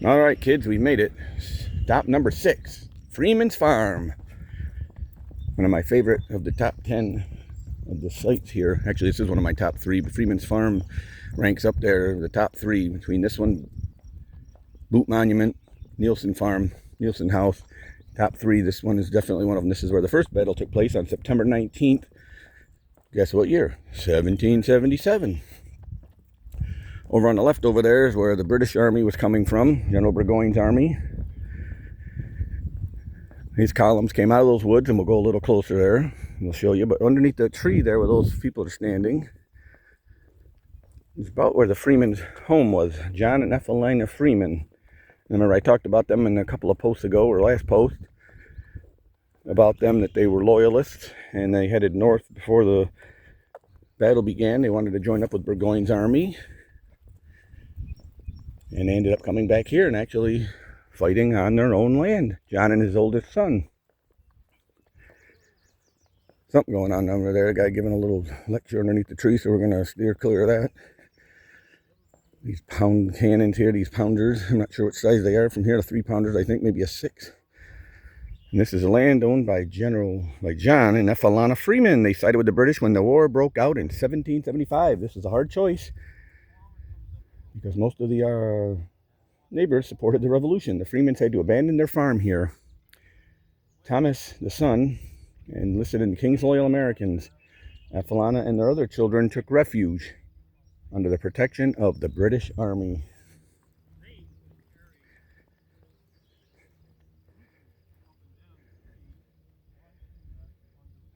All right, kids, we made it. Stop number 6, Freeman's Farm. One of my favorite of the top 10 of the sites here. Actually, this is one of my top 3, but Freeman's Farm ranks up there, the top 3 between this one, Boot Monument, Nielsen Farm, Nielsen House. Top 3, this one is definitely one of them. This is where the first battle took place on September 19th. Guess what year? 1777. Over on the left over there is where the British Army was coming from, General Burgoyne's army. These columns came out of those woods, and we'll go a little closer there. We'll show you. But underneath the tree there where those people are standing is about where the Freeman's home was. John and Ethelina Freeman. Remember I talked about them in a couple of posts ago, or last post, about them, that they were loyalists and they headed north before the battle began. They wanted to join up with Burgoyne's army. And they ended up coming back here and actually fighting on their own land. John and his oldest son. Something going on over there. A guy giving a little lecture underneath the tree, so we're going to steer clear of that. These pound cannons here, these pounders. I'm not sure what size they are. From here to 3-pounders, I think maybe a 6. And this is a land owned by John and Ethelina Freeman. They sided with the British when the war broke out in 1775. This is a hard choice, because most of the neighbors supported the revolution. The Freemans had to abandon their farm here. Thomas, the son, enlisted in the King's Loyal Americans. Ethelina and their other children took refuge under the protection of the British Army.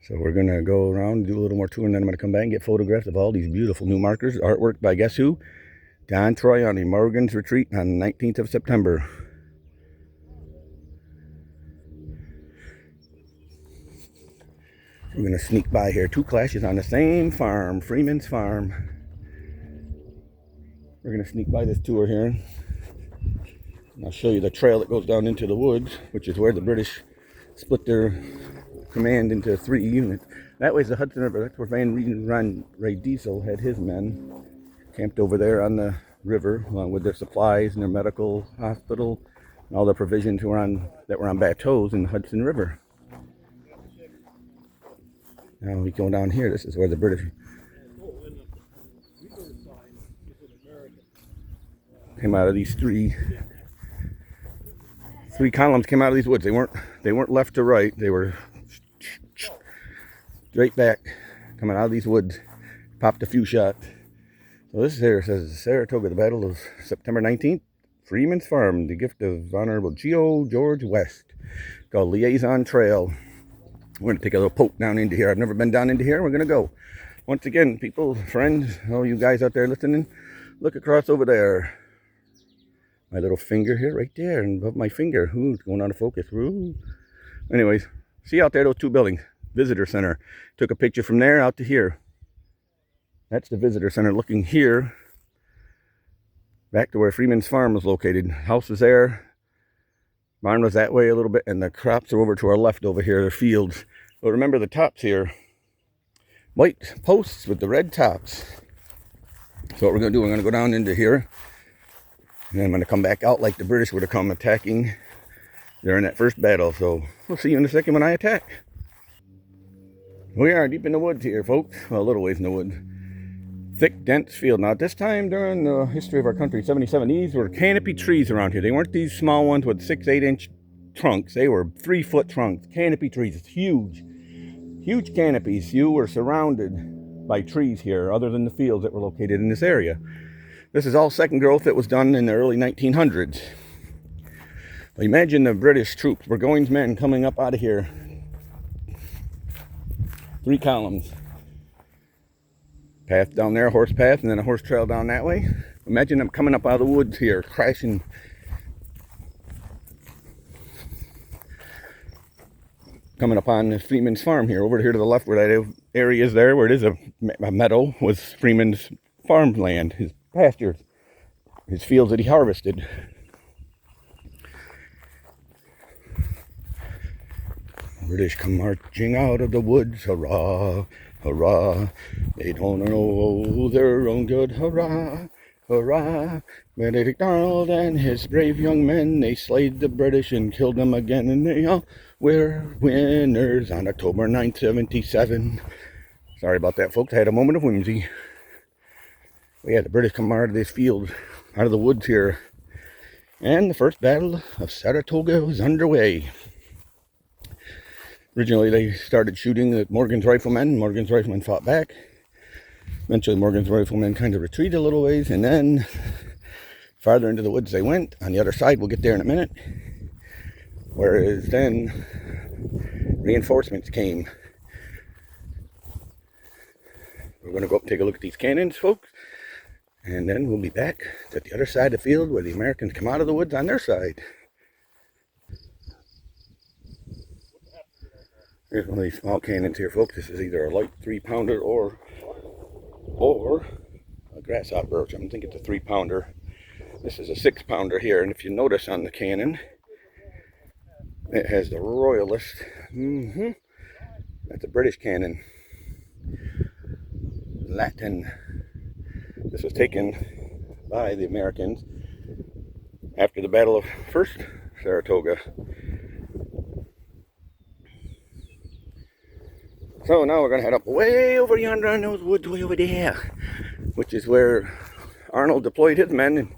So we're going to go around, do a little more tour, and then I'm going to come back and get photographs of all these beautiful new markers. Artwork by guess who? Don Troy on the Morgan's Retreat on the 19th of September. We're going to sneak by here. 2 clashes on the same farm, Freeman's Farm. We're going to sneak by this tour here. And I'll show you the trail that goes down into the woods, which is where the British split their command into 3 units. That way's the Hudson River. That's where Van Ray Diesel had his men camped over there on the river, along with their supplies and their medical hospital and all the provisions that were on bateaus in the Hudson River. Now we go down here. This is where the British came out of these three columns came out of these woods. They weren't left to right. They were straight back, coming out of these woods. Popped a few shots. So this here says Saratoga, the Battle of September 19th, Freeman's Farm, the gift of Honorable Geo George West. Called Liaison Trail. We're going to take a little poke down into here. I've never been down into here. We're going to go. Once again, people, friends, all you guys out there listening, look across over there. My little finger here, right there, and above my finger. Ooh, it's going out of focus. Ooh. Anyways, see out there those 2 buildings. Visitor Center. Took a picture from there out to here. That's the Visitor Center, looking here, back to where Freeman's Farm was located. House was there. Barn was that way a little bit, and the crops are over to our left over here, the fields. But remember the tops here. White posts with the red tops. So what we're going to do, we're going to go down into here. And then I'm going to come back out like the British would have come attacking during that first battle. So we'll see you in a second when I attack. We are deep in the woods here, folks. Well, a little ways in the woods. Thick, dense field. Now, at this time during the history of our country, 77, these were canopy trees around here. They weren't these small ones with 6-8-inch trunks. They were 3-foot trunks. Canopy trees. It's huge. Huge canopies. You were surrounded by trees here, other than the fields that were located in this area. This is all second growth that was done in the early 1900s. But imagine the British troops, Burgoyne's men, coming up out of here. 3 columns. Path down there, horse path, and then a horse trail down that way. Imagine them coming up out of the woods here, crashing. Coming up on Freeman's Farm here. Over here to the left where that area is there, where it is a meadow, was Freeman's farmland, his pastures, his fields that he harvested. British come marching out of the woods, hurrah, hurrah. They don't know their own good, hurrah. Hurrah! Benedict Arnold and his brave young men, they slayed the British and killed them again, and they all were winners on October 9th, 77. Sorry about that, folks. I had a moment of whimsy. We had the British come out of this field, out of the woods here, and the first battle of Saratoga was underway. Originally, they started shooting at Morgan's riflemen. Morgan's riflemen fought back. Eventually, Morgan's riflemen kind of retreated a little ways, and then farther into the woods they went. On the other side, we'll get there in a minute. Whereas then, reinforcements came. We're going to go up and take a look at these cannons, folks. And then we'll be back at the other side of the field where the Americans come out of the woods on their side. Here's one of these small cannons here, folks. This is either a light 3-pounder or a grasshopper. I think it's a 3-pounder. This is a 6-pounder here, and if you notice on the cannon, it has the Royalist. That's a British cannon. Latin. This was taken by the Americans after the Battle of First Saratoga. So now we're going to head up way over yonder in those woods way over there, which is where Arnold deployed his men, and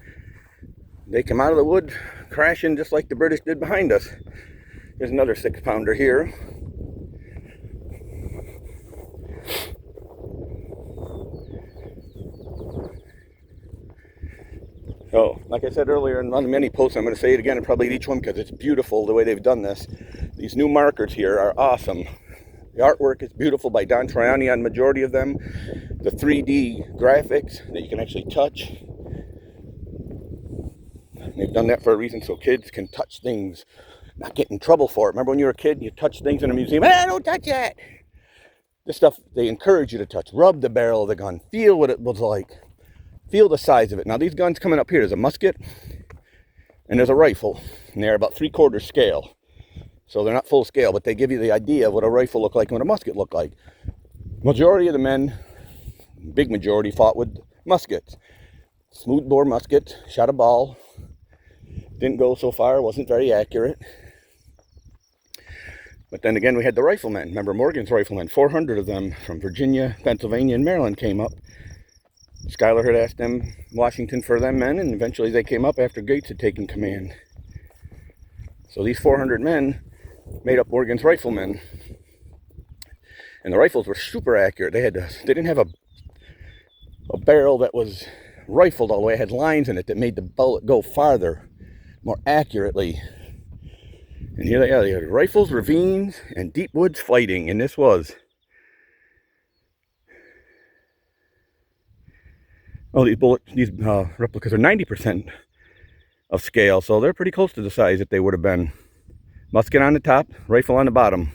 they come out of the wood crashing just like the British did behind us. There's another 6-pounder here. So, like I said earlier in one of the many posts, I'm going to say it again in probably each one because it's beautiful the way they've done this. These new markers here are awesome. The artwork is beautiful by Don Triani on majority of them. The 3D graphics that you can actually touch. They've done that for a reason so kids can touch things, not get in trouble for it. Remember when you were a kid and you touched things in a museum? Hey, don't touch that! This stuff they encourage you to touch. Rub the barrel of the gun. Feel what it was like. Feel the size of it. Now these guns coming up here, there's a musket and there's a rifle. And they're about 3/4 scale. So they're not full scale, but they give you the idea of what a rifle looked like and what a musket looked like. Majority of the men, big majority, fought with muskets. Smoothbore musket, shot a ball. Didn't go so far, wasn't very accurate. But then again, we had the riflemen. Remember Morgan's riflemen, 400 of them from Virginia, Pennsylvania, and Maryland came up. Schuyler had asked them, Washington, for them men, and eventually they came up after Gates had taken command. So these 400 men made up Morgan's riflemen. And the rifles were super accurate. They didn't have a barrel that was rifled all the way. It had lines in it that made the bullet go farther, more accurately. And here they are. They had rifles, ravines, and deep woods fighting. And this was... Oh, these replicas are 90% of scale, so they're pretty close to the size that they would have been. Musket on the top, rifle on the bottom.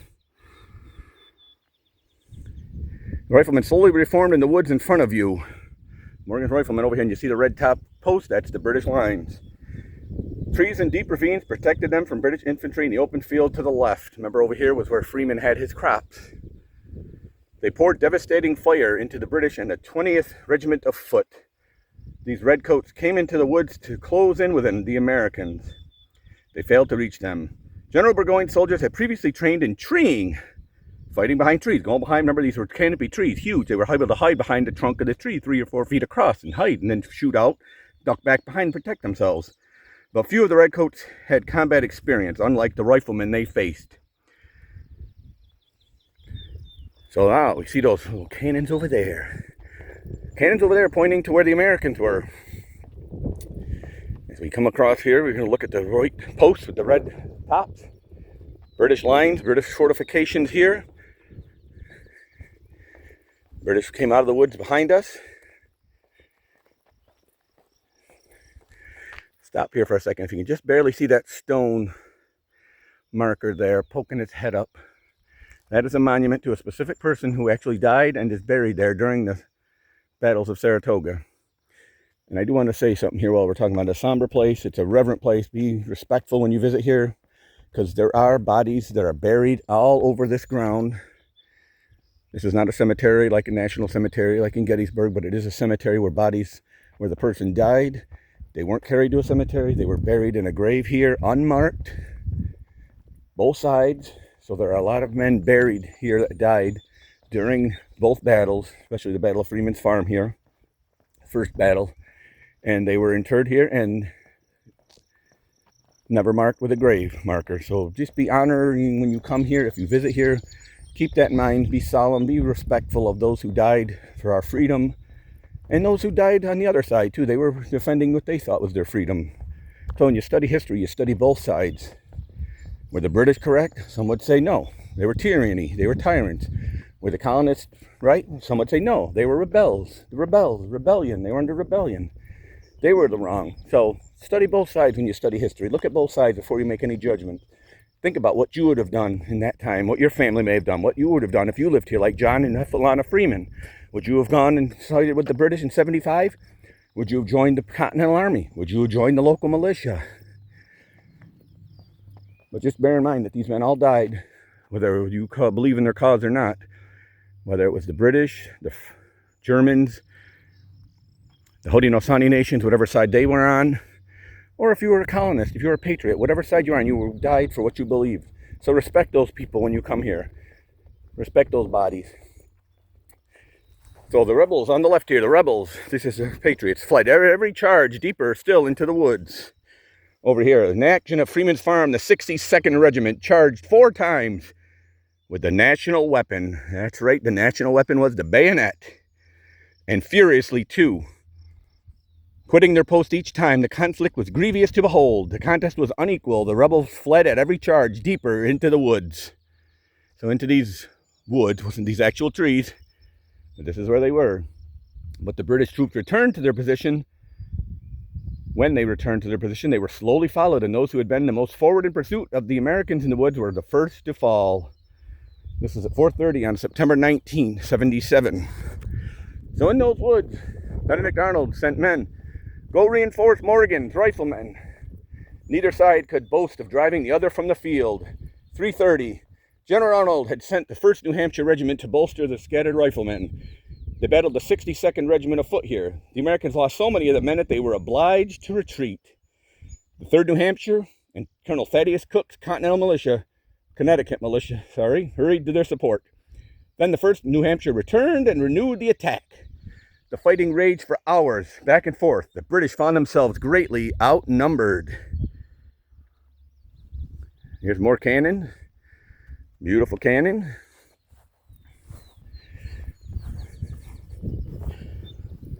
The riflemen slowly reformed in the woods in front of you. Morgan's riflemen over here, and you see the red top post, that's the British lines. Trees and deep ravines protected them from British infantry in the open field to the left. Remember over here was where Freeman had his crops. They poured devastating fire into the British and the 20th Regiment of Foot. These redcoats came into the woods to close in with the Americans. They failed to reach them. General Burgoyne's soldiers had previously trained in treeing, fighting behind trees, going behind. Remember, these were canopy trees, huge. They were able to hide behind the trunk of the tree 3 or 4 feet across and hide, and then shoot out, duck back behind and protect themselves. But few of the redcoats had combat experience, unlike the riflemen they faced. So now we see those little cannons over there. Cannons over there pointing to where the Americans were. As we come across here, we're going to look at the right posts with the red tops. British lines, British fortifications here. British came out of the woods behind us. Stop here for a second. If you can just barely see that stone marker there poking its head up. That is a monument to a specific person who actually died and is buried there during the battles of Saratoga. And I do want to say something here while we're talking about a somber place. It's a reverent place. Be respectful when you visit here, because there are bodies that are buried all over this ground. This is not a cemetery like a national cemetery like in Gettysburg, but it is a cemetery where bodies where the person died. They weren't carried to a cemetery. They were buried in a grave here, unmarked, both sides. So there are a lot of men buried here that died during both battles, especially the Battle of Freeman's Farm here, first battle. And they were interred here and never marked with a grave marker. So just be honoring when you come here. If you visit here, keep that in mind. Be solemn, be respectful of those who died for our freedom, and those who died on the other side too. They were defending what they thought was their freedom. So when you study history, you study both sides. Were the British correct? Some would say no. They were tyranny. They were tyrants. Were the colonists right? Some would say no. They were rebellion. They were under rebellion. They were the wrong. So study both sides when you study history. Look at both sides before you make any judgment. Think about what you would have done in that time, what your family may have done, what you would have done if you lived here, like John and Lana Freeman. Would you have gone and sided with the British in 75? Would you have joined the Continental Army? Would you have joined the local militia? But just bear in mind that these men all died, whether you believe in their cause or not, whether it was the British, the Germans, the Haudenosaunee nations, whatever side they were on, or if you were a colonist, if you were a patriot, whatever side you're on, you died for what you believe. So respect those people when you come here. Respect those bodies. So the rebels on the left here, the rebels, this is the patriots, fled every charge deeper still into the woods. Over here, in action at Freeman's Farm, the 62nd Regiment charged 4 times with the national weapon. That's right, the national weapon was the bayonet. And furiously too. Quitting their post each time, the conflict was grievous to behold. The contest was unequal. The rebels fled at every charge deeper into the woods. So into these woods, wasn't these actual trees, but this is where they were. But the British troops returned to their position. When they returned to their position, they were slowly followed, and those who had been the most forward in pursuit of the Americans in the woods were the first to fall. This is at 4:30 on September 1977. So in those woods, Benedict Arnold sent men. Go reinforce Morgan's riflemen. Neither side could boast of driving the other from the field. 3:30. General Arnold had sent the 1st New Hampshire Regiment to bolster the scattered riflemen. They battled the 62nd Regiment afoot here. The Americans lost so many of the men that they were obliged to retreat. The 3rd New Hampshire and Colonel Thaddeus Cook's Connecticut militia, hurried to their support. Then the 1st New Hampshire returned and renewed the attack. The fighting raged for hours, back and forth. The British found themselves greatly outnumbered. Here's more cannon. Beautiful cannon.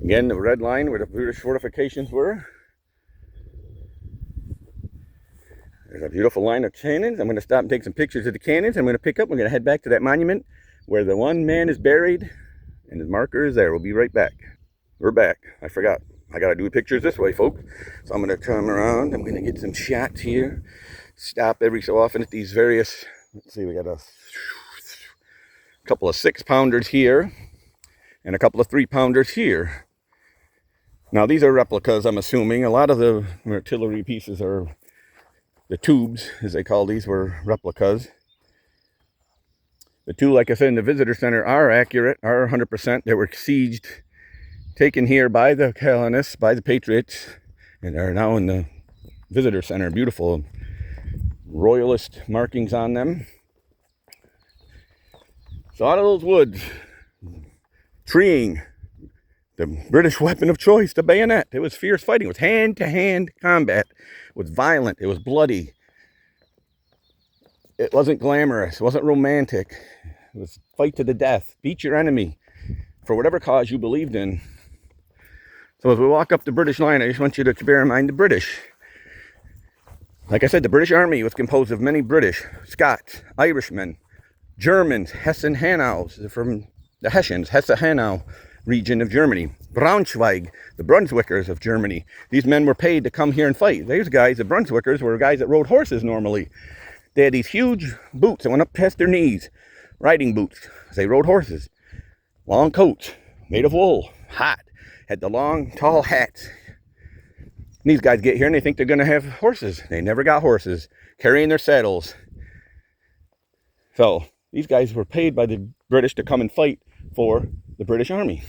Again, the red line where the British fortifications were. There's a beautiful line of cannons. I'm going to stop and take some pictures of the cannons. I'm going to pick up. We're going to head back to that monument where the one man is buried. And his marker is there. We'll be right back. We're back. I forgot. I got to do pictures this way, folks. So I'm going to come around. I'm going to get some shots here. Stop every so often at these various... Let's see, we got a couple of 6-pounders here. And a couple of 3-pounders here. Now, these are replicas, I'm assuming. A lot of the artillery pieces are... The tubes, as they call these, were replicas. The 2, like I said, in the visitor center are accurate, are 100%. They were sieged, taken here by the colonists, by the patriots, and are now in the visitor center. Beautiful royalist markings on them. So out of those woods, treeing the British weapon of choice, the bayonet. It was fierce fighting. It was hand-to-hand combat. It was violent. It was bloody. It wasn't glamorous. It wasn't romantic. It was fight to the death. Beat your enemy for whatever cause you believed in. So as we walk up the British line, I just want you to bear in mind the British. Like I said, the British Army was composed of many British, Scots, Irishmen, Germans, Hessen-Hanows, from the Hessians, Hesse-Hanau region of Germany. Braunschweig, the Brunswickers of Germany. These men were paid to come here and fight. These guys, the Brunswickers, were guys that rode horses normally. They had these huge boots that went up past their knees. Riding boots. They rode horses. Long coats, made of wool. Hot. Had the long, tall hats. And these guys get here and they think they're going to have horses. They never got horses. Carrying their saddles. So, these guys were paid by the British to come and fight for the British Army.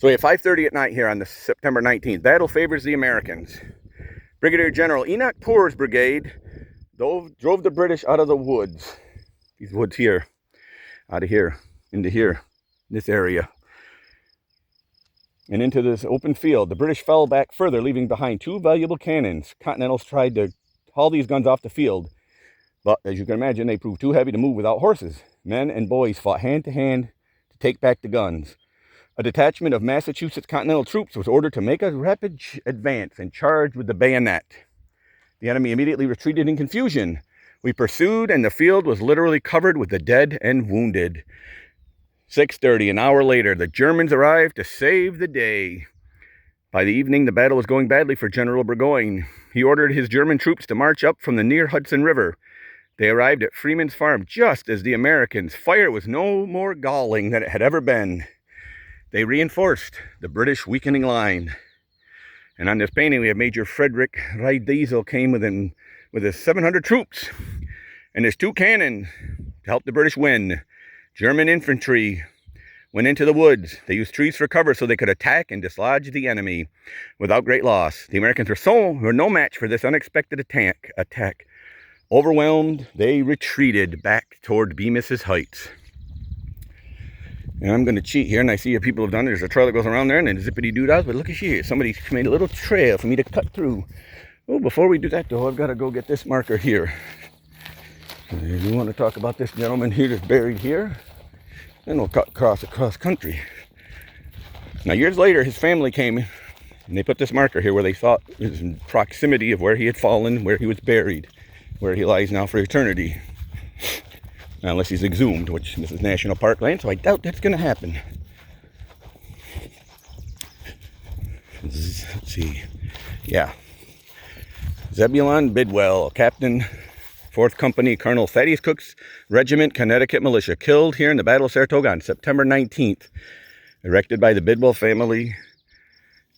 So at 5:30 at night here on the September 19th, battle favors the Americans. Brigadier General Enoch Poor's brigade drove the British out of the woods. These woods here, out of here, into here, this area, and into this open field. The British fell back further, leaving behind 2 valuable cannons. Continentals tried to haul these guns off the field, but as you can imagine, they proved too heavy to move without horses. Men and boys fought hand to hand to take back the guns. A detachment of Massachusetts Continental troops was ordered to make a rapid advance and charge with the bayonet. The enemy immediately retreated in confusion. We pursued, and the field was literally covered with the dead and wounded. 6:30, an hour later, the Germans arrived to save the day. By the evening, the battle was going badly for General Burgoyne. He ordered his German troops to march up from the near Hudson River. They arrived at Freeman's farm just as the Americans' fire was no more galling than it had ever been. They reinforced the British weakening line. And on this painting, we have Major Frederick Riedesel came with his 700 troops and his 2 cannon to help the British win. German infantry went into the woods. They used trees for cover so they could attack and dislodge the enemy without great loss. The Americans were no match for this unexpected attack. Overwhelmed, they retreated back toward Bemis's Heights. And I'm going to cheat here, and I see people have done it. There's a trail that goes around there, and then zippity-doo-dah, but look at here. Somebody's made a little trail for me to cut through. Oh, before we do that, though, I've got to go get this marker here. We want to talk about this gentleman here that's buried here. Then we'll cut across country. Now, years later, his family came, and they put this marker here where they thought it was in proximity of where he had fallen, where he was buried, where he lies now for eternity. Now, unless he's exhumed, which this is national park land, so I doubt that's going to happen. Let's see. Yeah. Zebulon Bidwell, Captain, 4th Company, Colonel Thaddeus Cook's Regiment, Connecticut Militia, killed here in the Battle of Saratoga on September 19th, erected by the Bidwell family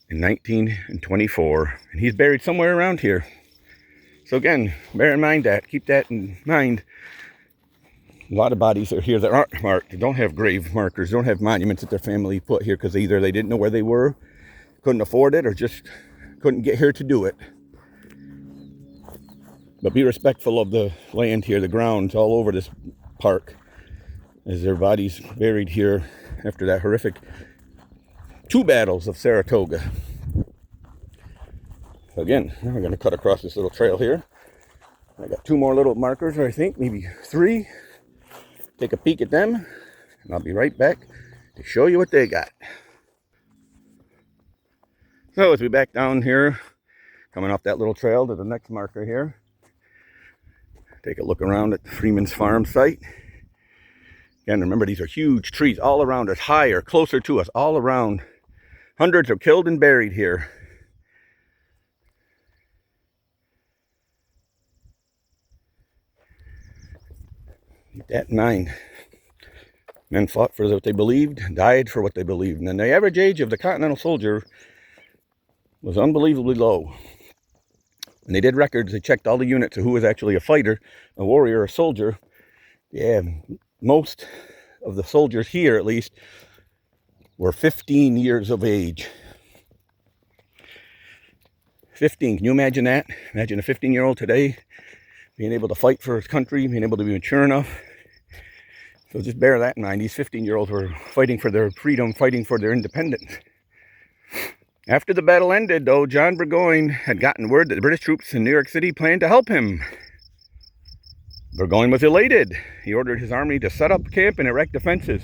in 1924. And he's buried somewhere around here. So again, bear in mind that. Keep that in mind. A lot of bodies are here that aren't marked. They don't have grave markers, don't have monuments that their family put here because either they didn't know where they were, couldn't afford it, or just couldn't get here to do it. But be respectful of the land here, the grounds all over this park, as their bodies buried here after that horrific 2 battles of Saratoga. Again, now we're going to cut across this little trail here. I got 2 more little markers, or I think maybe 3. Take a peek at them, and I'll be right back to show you what they got. So as we back down here, coming off that little trail to the next marker here, take a look around at Freeman's farm site. Again, remember, these are huge trees all around us, higher, closer to us, all around. Hundreds are killed and buried here. Keep that in mind. Men fought for what they believed, died for what they believed. And the average age of the Continental soldier was unbelievably low. When they did records, they checked all the units of who was actually a fighter, a warrior, a soldier. Yeah, most of the soldiers here, at least, were 15 years of age. 15, can you imagine that? Imagine a 15-year-old today being able to fight for his country, being able to be mature enough. So just bear that in mind. These 15-year-olds were fighting for their freedom, fighting for their independence. After the battle ended, though, John Burgoyne had gotten word that the British troops in New York City planned to help him. Burgoyne was elated. He ordered his army to set up camp and erect defenses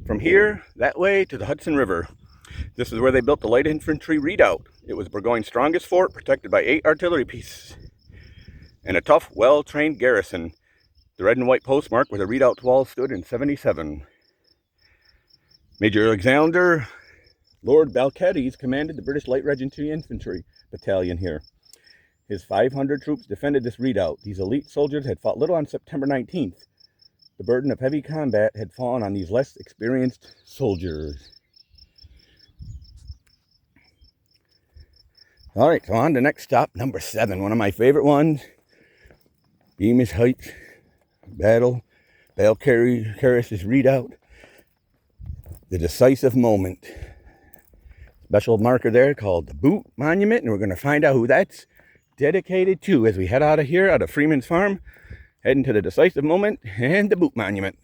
from here, that way, to the Hudson River. This is where they built the light infantry redoubt. It was Burgoyne's strongest fort, protected by 8 artillery pieces and a tough, well-trained garrison. The red and white postmark where the redoubt wall stood in 77. Major Alexander Lord Balcades commanded the British Light Regimentary Infantry Battalion here. His 500 troops defended this redoubt. These elite soldiers had fought little on September 19th. The burden of heavy combat had fallen on these less experienced soldiers. All right, so on to next stop, number 7, one of my favorite ones. Bemis Heights battle, Balcarres' redoubt. The decisive moment. Special marker there called the Boot Monument, and we're going to find out who that's dedicated to as we head out of here, out of Freeman's Farm, heading to the decisive moment and the Boot Monument.